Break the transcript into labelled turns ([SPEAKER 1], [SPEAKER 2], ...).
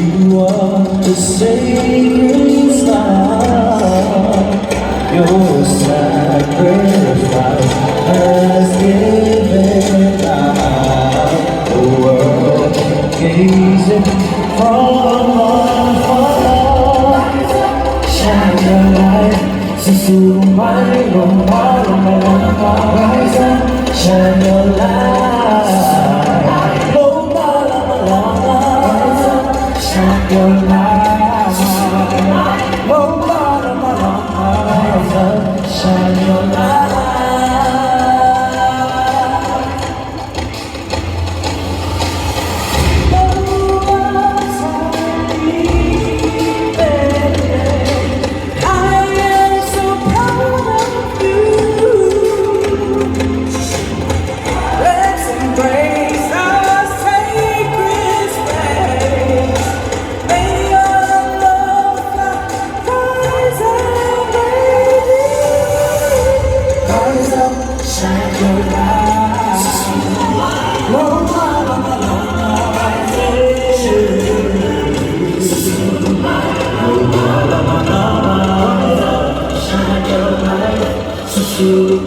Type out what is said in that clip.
[SPEAKER 1] You are the sacred star. Your sacrifice has given out the world, gazing from afar. Shine your light, susumay rise up, shine your light. Shine your light, oh, rise up, shine your light. You